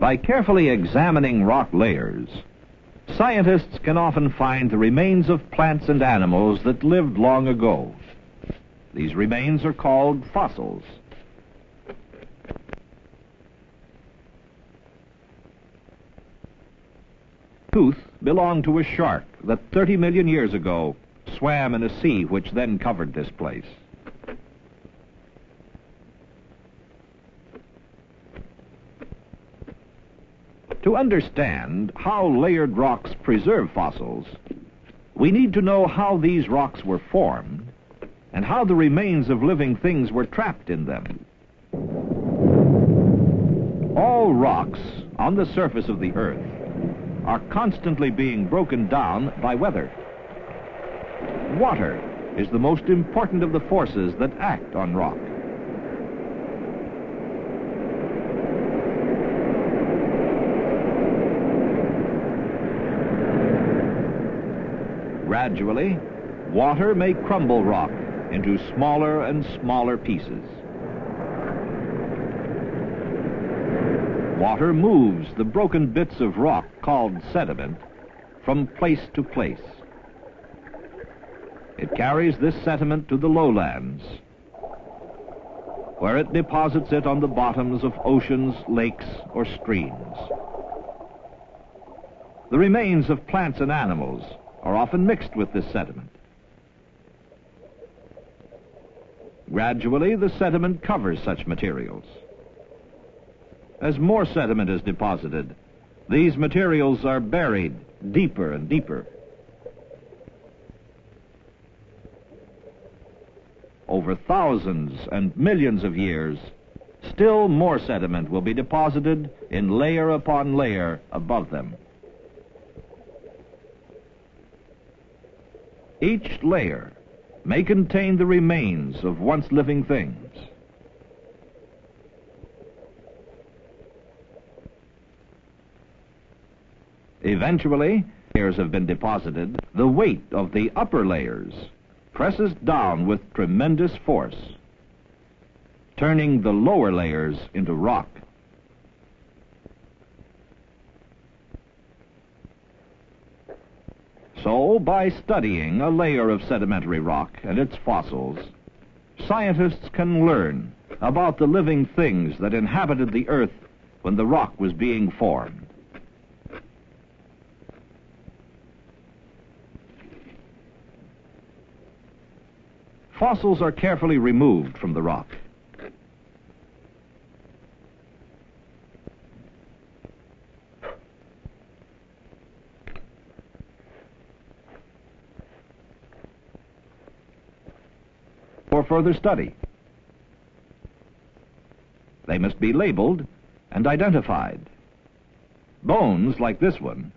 By carefully examining rock layers, scientists can often find the remains of plants and animals that lived long ago. These remains are called fossils. Tooth belonged to a shark that 30 million years ago swam in a sea which then covered this place. To understand how layered rocks preserve fossils, we need to know how these rocks were formed and how the remains of living things were trapped in them. All rocks on the surface of the earth are constantly being broken down by weather. Water is the most important of the forces that act on rock. Gradually, water may crumble rock into smaller and smaller pieces. Water moves the broken bits of rock called sediment from place to place. It carries this sediment to the lowlands, where it deposits it on the bottoms of oceans, lakes, or streams. The remains of plants and animals are often mixed with this sediment. Gradually, the sediment covers such materials. As more sediment is deposited, these materials are buried deeper and deeper. Over thousands and millions of years, still more sediment will be deposited in layer upon layer above them. Each layer may contain the remains of once living things. Eventually, layers have been deposited, the weight of the upper layers presses down with tremendous force, turning the lower layers into rock. So, by studying a layer of sedimentary rock and its fossils, scientists can learn about the living things that inhabited the earth when the rock was being formed. Fossils are carefully removed from the rock. For further study, they must be labeled and identified. Bones, like this one,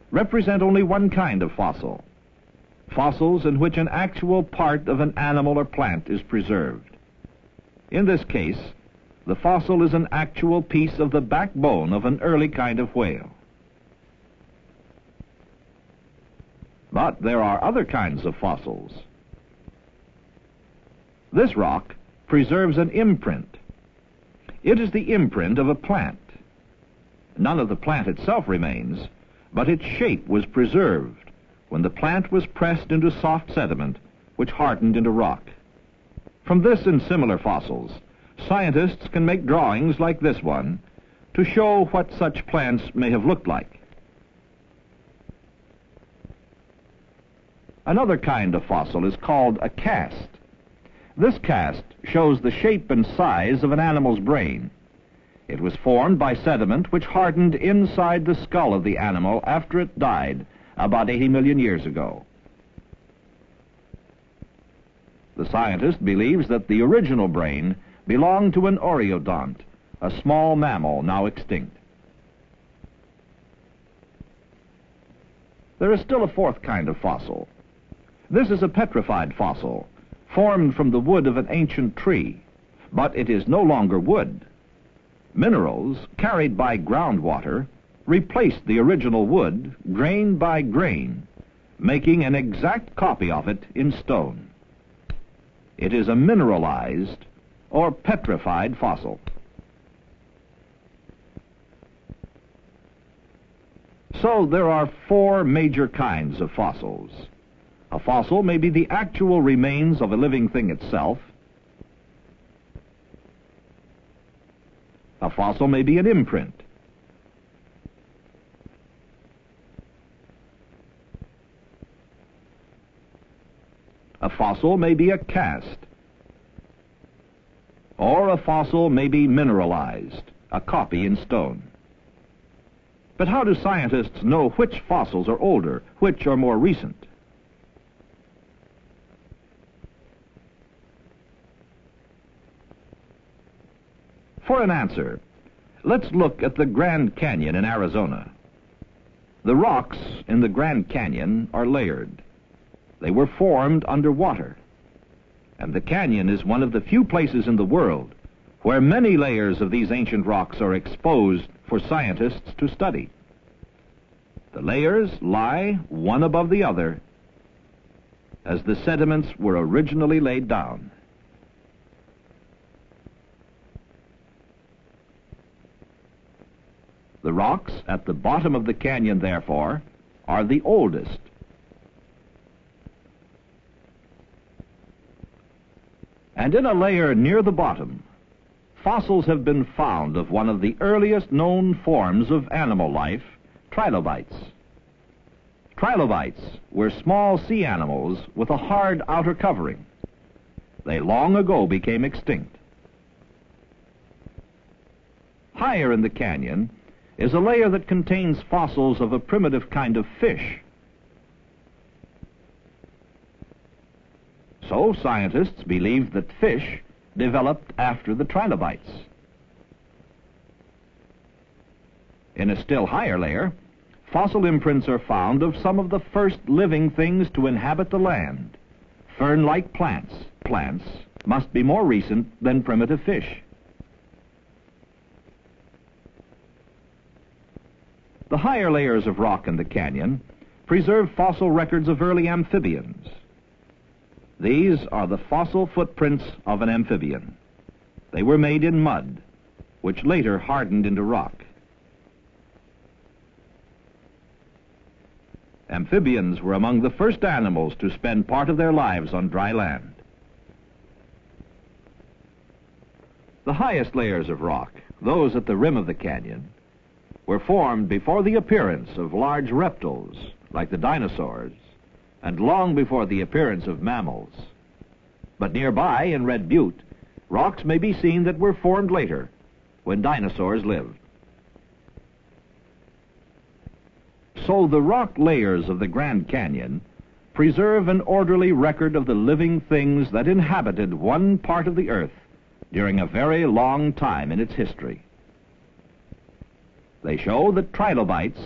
represent only one kind of fossil. Fossils in which an actual part of an animal or plant is preserved. In this case, the fossil is an actual piece of the backbone of an early kind of whale. But there are other kinds of fossils. This rock preserves an imprint. It is the imprint of a plant. None of the plant itself remains, but its shape was preserved when the plant was pressed into soft sediment, which hardened into rock. From this and similar fossils, scientists can make drawings like this one to show what such plants may have looked like. Another kind of fossil is called a cast. This cast shows the shape and size of an animal's brain. It was formed by sediment which hardened inside the skull of the animal after it died about 80 million years ago. The scientist believes that the original brain belonged to an oreodont, a small mammal now extinct. There is still a fourth kind of fossil. This is a petrified fossil, formed from the wood of an ancient tree, but it is no longer wood. Minerals carried by groundwater replaced the original wood grain by grain, making an exact copy of it in stone. It is a mineralized or petrified fossil. So there are four major kinds of fossils. A fossil may be the actual remains of a living thing itself. A fossil may be an imprint. A fossil may be a cast. Or a fossil may be mineralized, a copy in stone. But how do scientists know which fossils are older, which are more recent? For an answer, let's look at the Grand Canyon in Arizona. The rocks in the Grand Canyon are layered. They were formed underwater. And the canyon is one of the few places in the world where many layers of these ancient rocks are exposed for scientists to study. The layers lie one above the other as the sediments were originally laid down. The rocks at the bottom of the canyon, therefore, are the oldest. And in a layer near the bottom, fossils have been found of one of the earliest known forms of animal life, trilobites. Trilobites were small sea animals with a hard outer covering. They long ago became extinct. Higher in the canyon is a layer that contains fossils of a primitive kind of fish. So scientists believe that fish developed after the trilobites. In a still higher layer, fossil imprints are found of some of the first living things to inhabit the land. Fern-like plants. Plants must be more recent than primitive fish. The higher layers of rock in the canyon preserve fossil records of early amphibians. These are the fossil footprints of an amphibian. They were made in mud, which later hardened into rock. Amphibians were among the first animals to spend part of their lives on dry land. The highest layers of rock, those at the rim of the canyon, were formed before the appearance of large reptiles, like the dinosaurs, and long before the appearance of mammals. But nearby, in Red Butte, rocks may be seen that were formed later, when dinosaurs lived. So the rock layers of the Grand Canyon preserve an orderly record of the living things that inhabited one part of the earth during a very long time in its history. They show that trilobites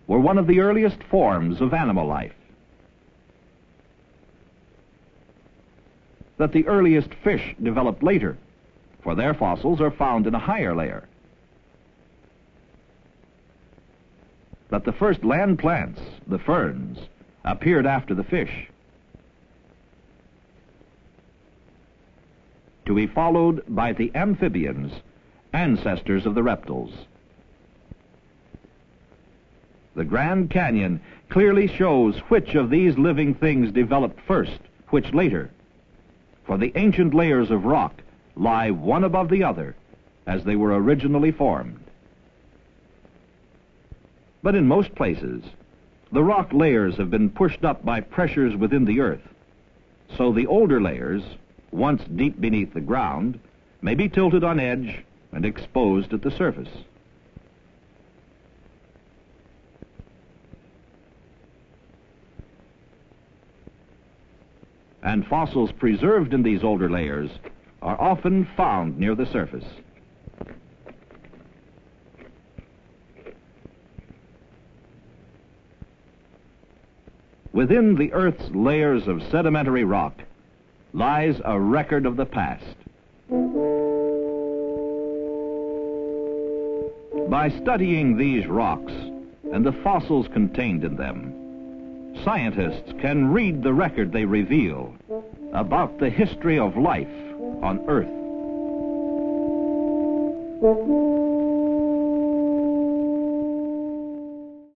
were one of the earliest forms of animal life, that the earliest fish developed later, for their fossils are found in a higher layer, that the first land plants, the ferns, appeared after the fish, to be followed by the amphibians, ancestors of the reptiles. The Grand Canyon clearly shows which of these living things developed first, which later, for the ancient layers of rock lie one above the other as they were originally formed. But in most places, the rock layers have been pushed up by pressures within the earth, so the older layers, once deep beneath the ground, may be tilted on edge and exposed at the surface. And fossils preserved in these older layers are often found near the surface. Within the Earth's layers of sedimentary rock lies a record of the past. By studying these rocks and the fossils contained in them, scientists can read the record they reveal about the history of life on Earth.